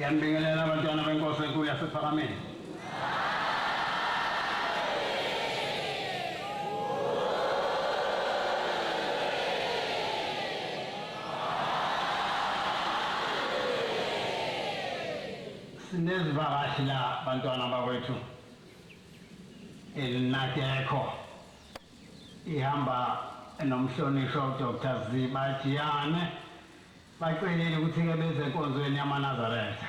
Ngiyambingelela abantwana benkosi enkulu yasePhakameni. Sinezivakashi la bantwana bakwethu elinakekho ihamba nomhlonishwa uDr. Zibajiyane bacelile ukuthi ke beze enkonzweni yamaNazaretha.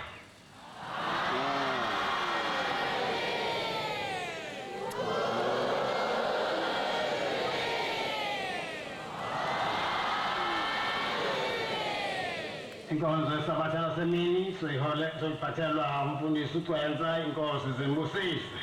Inkonzo yesabatha lasemini soyiphathelwa umfundisi uCwenza inkosi zimbusise.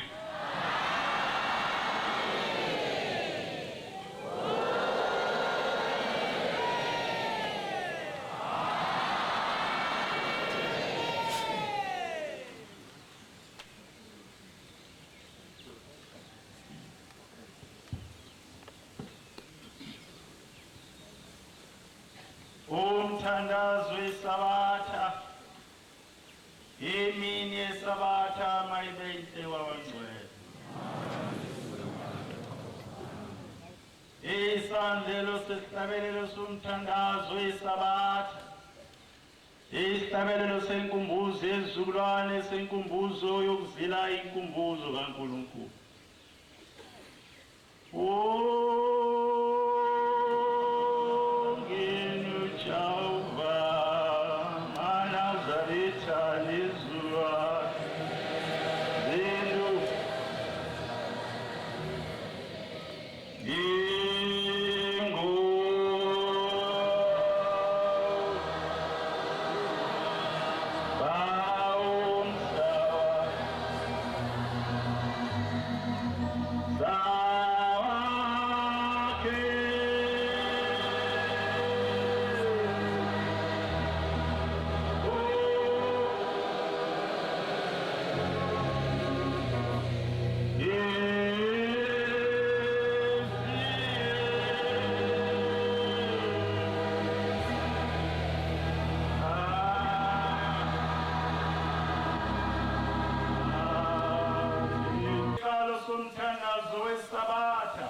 Umthandazo wesabatha imini yesabatha mayibe inhle wabangcwele. Isandlelo sesihlabelelo somthandazo wesabatha isihlabelelo senkumbuzo yezizukulwane senkumbuzo yokuzila inkumbuzo kaNkulunkulu. Somthandazo wesabatha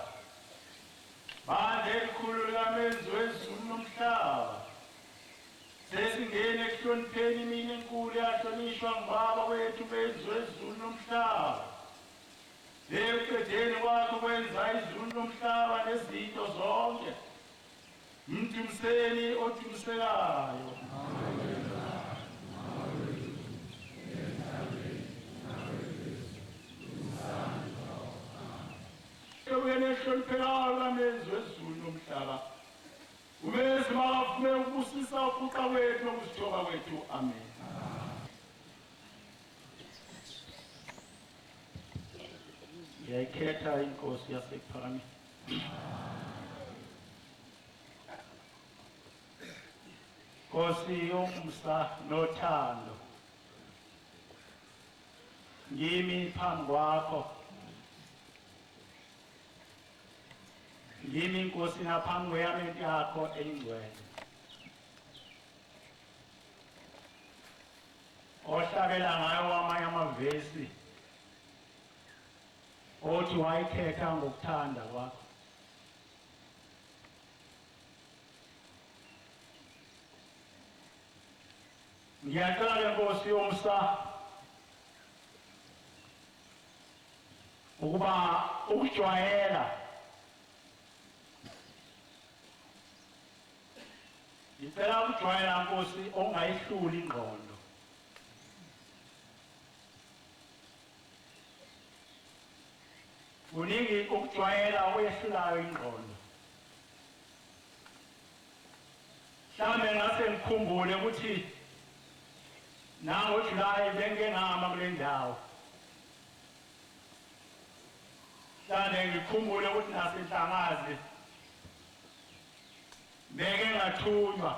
bandla elikhulu likamenzi wezulu nomhlaba sesingene ekuhlonipheni imini enkulu yahlonishwa ngubaba wethu benzi wezulu nomhlaba ekuqedeni kwakho kwenza izulu nomhlaba nezinto zonke mdumiseni odumisekayo. Uyenehloniphekayo kamenzi wezulu nomhlaba umezi makavume ukubusisa ubuqa kwethu nokuzithoba kwethu. Amen. Ngiyayikhetha inkosi yasePhakameni. Nkosi yomsa nothando ngimi phambi kwakho ngimi inkosi ngaphambi kweyamenti yakho eyingcwele ohlabela ngayo amanye amavesi othi wayikhetha ngokuthanda kwakho. Ngiyacela Nkosi yomsa ukuba ukujwayela ngicela ukujwayela Nkosi ongayihluli ingqondo kuningi ukujwayela oyehlulayo ingqondo. Mhlawumbe ngase ngikhumbule ukuthi nangoJulayi bengengama kule ndawo. Mhlawumbe ngikhumbule ukuthi nasenhlangazi beke ngathunywa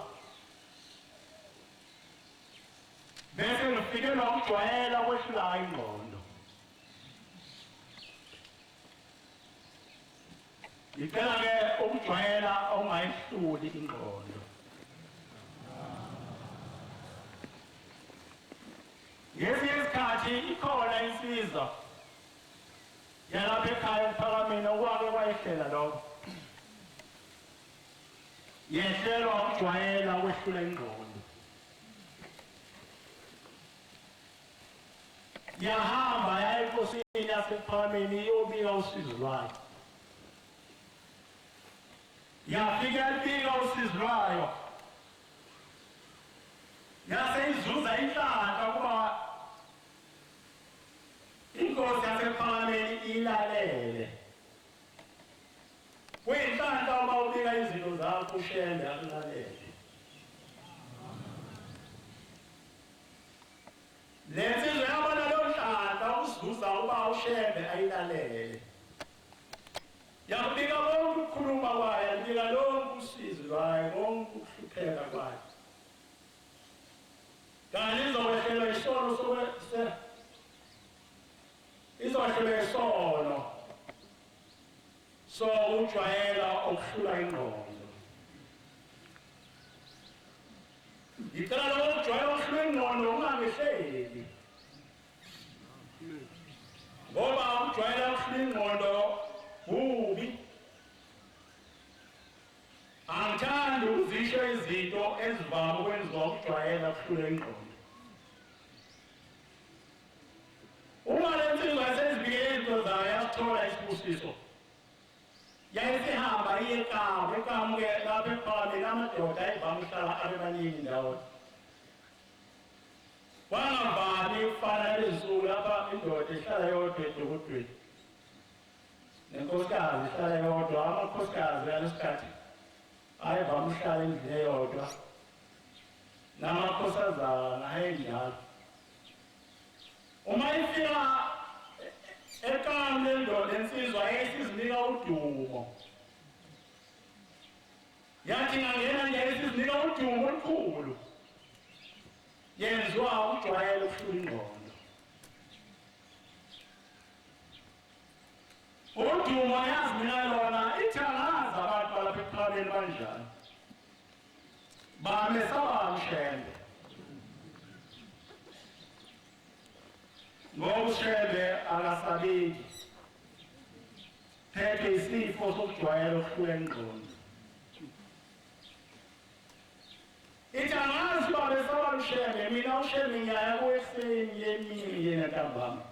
bese ngifikelwa ukujwayela okwehlulayo ingqondo. Ngicela-ke ukujwayela ongayihluli ingqondo. wathi ikhona insizwa yalapha ekhaya ePhakameni okwake kwayehlela lokho yehlelwa ukujwayela ukwehlula ingqondo yahamba yaya enkosini yasePhakameni iyobika usizo lwayo yafika yabika usizo lwayo yaseyizuza inhlanhla ukuba inkosi yasePhakameni ilalele kuyinhlanhla uma ubika izinto zakho ushembe akulalele lensizwe yabona leyo nhlanhla ukusizuza uba ushembe ayilalele yabika konke ukukhuluma kwayo yabika lonke usizo lwayo konke ukuhlupheka kwayo kanti izokwehlelwa isono izohlelwa isono so ujwayela ukuhlula ingqondo ngicela lo ujwayela ukuhlula ingqondo ungangehleli ngoba ujwayela ukuhlula ingqondo bubi angithandi ukuzisho izinto ezivama ukwenziwa ukujwayela ukuhlula ingqondo uma le nsizwa yasezibike izinto zayo yasithola isibusiso yayisihamba iye eKamu ke lapha ePhakameni amadoda ayivama ukuhlala abe baningi ndawonye kwangavami ukufana lezinsuku lapha indoda ihlala yodwa edokodweni nenkosikazi ihlala yodwa amakhosikazi yalesikhathi ayevama ukuhlala endlini eyodwa namakhosazana ayenjalo uma ifika eKamu lendoda insizwa yayisizinika udumo yathi ngangena nje yayisizinika udumo olukhulu yenziwa ukujwayela ukuhlula ingqondo udumo yazinika lona ithangaza abantu balapha ePhakameni banjani bamesaba mshembe ngoba ushembe akasabeki phethe isifo sokujwayela ukuhlula ingqondo ithangazi babesaba mshembe mina ushembe ngiyaya kuwekuseni yemini yena ntambama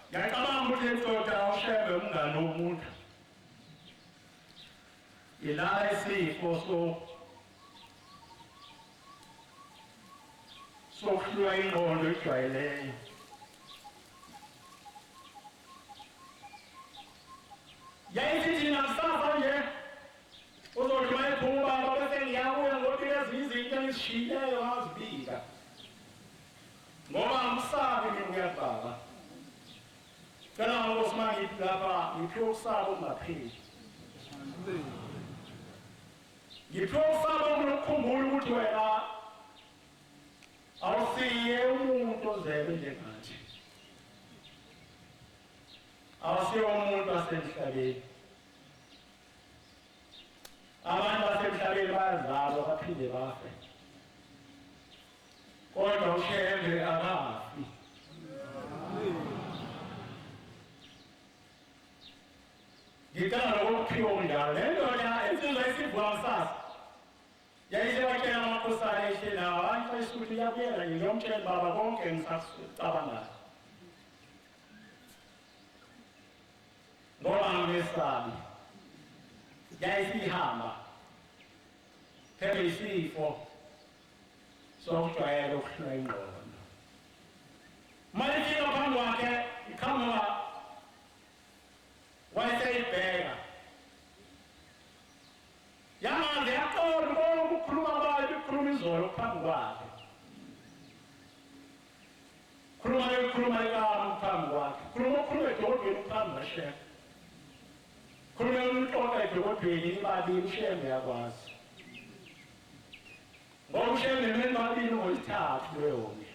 ngiyacabanga ukuthi indoda ushembe umngane womuntu yila isifo sokuhlula ingqondo ejwayeleyo yayisithi nakusasa nje uzodlula ephuma bese ngiyabuya ngoba lezi izinto engizishiyileyo ngazibika ngoba ngisabi mina ngiyababa cela ngoba ngithi lapha ngiphiwe ukusaba okungapheli ngiphiwe ukusaba okukhumbula ukuthi wena awusiye umuntu ozebe njengathi awusiye umuntu wasemhlabeni abantu basemhlabeni bayazalwa baphinde bafe kodwa ushembe akafi ngicela lokuphiwa njalo le ndoda insizwa esivula kusasa yayisebakela amakhosana ehlelayo abantu bayisukuthi iyabuyela ngiyomtshela baba konke ngisacabangayo ngoba nginesabi yayisihamba phela isifo sokujwayela ukuhlula ingqondo malifika phambi kwakhe iqhamuka wayeseyibheka yamanzi yaqonda konke ukukhuluma kwayo ibikhuluma izolo phambi kwakhe khuluma ikamu phambi kwakhe khuluma edolobheni phambi kwashefa khuluma umxoxa edolobheni nibabili ushembe yakwazi ngoba ushembe nibabili ngolithathu leyonke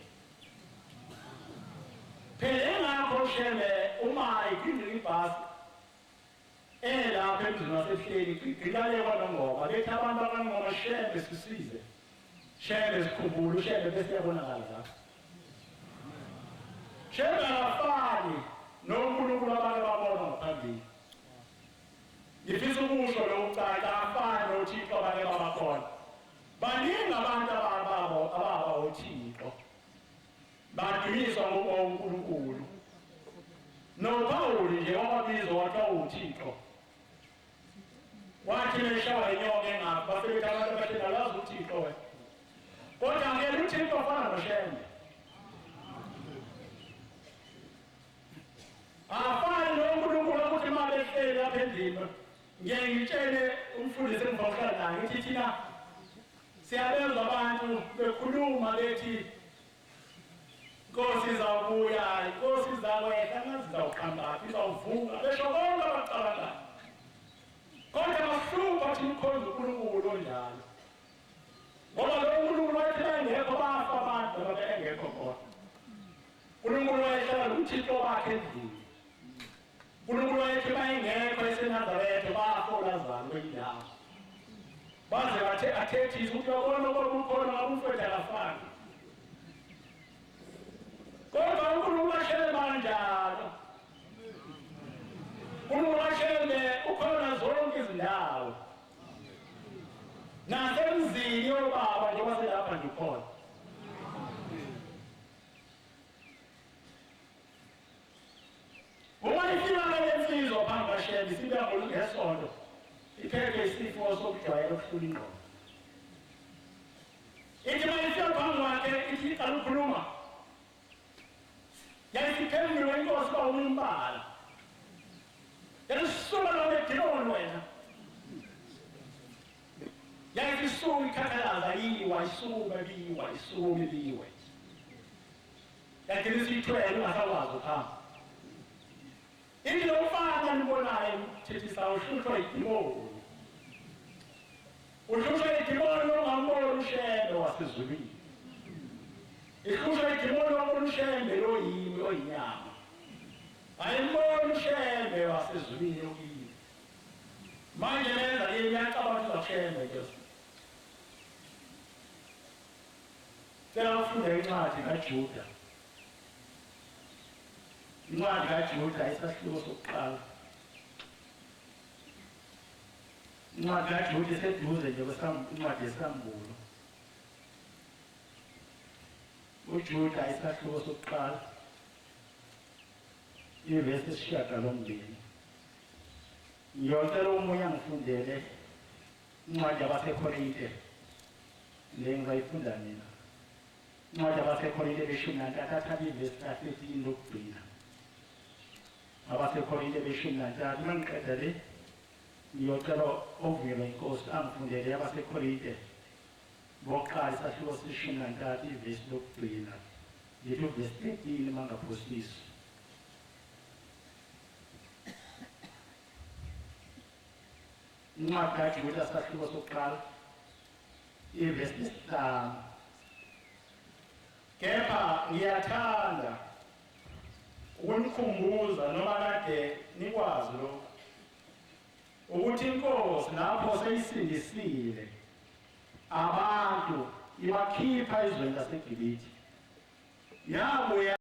phela engakho ushembe uma iphindile ibhasi lapha emzini wasehleli ngilalekwa nongoma bethi abantu abangoma shembe sisize shembe sikhumbule ushembe bese yabonakala lapho badunyiswa ngoNkulunkulu. NoPawuli nje wababizwa wathiwa uThixo. Wathi beshawa inyoka engaphi bafike abantu bathi nalazi uThixo wena. Kodwa ngeke uThixo ofana noShembe. Afani noNkulunkulu ukuthi imali ehleli lapha endlini. Ngeke ngitshele umfundisi engizohlala naye ngithi thina siyabezwa abantu bekhuluma bethi Nkosi izawubuya, Inkosi izakwehla, angazi izawuqhamuka, izawuvuka, besho konke abakucabangayo. Kodwa bahlupha ukuthi imkhonza uNkulunkulu onjalo. Ngoba lo uNkulunkulu wayethi engekho bafa abantu ababe engekho khona. uNkulunkulu wayehlala uThixo wakhe endlini. uNkulunkulu wayethi bayengekho eseNazaretha bafa uLazaro kweyindawo. Baze bathe athethisa ukuthi yabona ukuba ukhona ngabe umfowethu akafani. Kodwa uNkulunkulu wahlele kanjalo. uNkulunkulu wahlele ukhona zonke izindawo. Nasemzini yobaba nje waselapha nje ukhona. Uma ifika ngensizwa phambi kaShembe sibuya ngesonto. Iphethe isifo sokujwayela ukuhlula ingqondo. Ithi mayifika phambi kwakhe ithi iqala ukukhuluma. Yayiphendulwe inkosi ba umbala. Yayisuka lo ediloni wena. Yayisuka ikhakhalaza yiwa isuka biwa isuka biwe. Yathi isithwele ungasakwazi ukuhamba. Ithi lo mfana nibonayo thethisa uhlushwa idimoni. Uhlushwa idimoni ongamboni uShembe wasezulwini. Ihlushwa idimoni ongamboni uShembe loyimi oyinyama. Ayimboni uShembe wasezulwini oyimi. Manje lenza iyacabanga ukuthi uShembe nje. Sela ufunda incwadi kaJuda. Incwadi kaJuda isahluko sokuqala. Incwadi kaJuda iseduze nje kwencwadi yesambulo. uJuda isahluko sokuqala. Ivesi 8. Ngiyocela umoya ngifundele incwadi yabaseKorinte. Le ngizayifunda mina. Incwadi yabaseKorinte 13 athatha ivesi 13 lokugcina. abaseKorinte 13 mangiqeda le ngiyocela ovile inkosi angifundele abaseKorinte bokuqala isahluko se-13 ivesi lokugcina ngithi uvesi 13 mangaphosisi. Incwadi kaJuda isahluko sokuqala ivesi 5. Kepha ngiyathanda ukunikhumbuza noma kade nikwazi lokho ukuthi inkosi lapho seyisindisile abantu ibakhipha ezweni laseGibhithe yabuya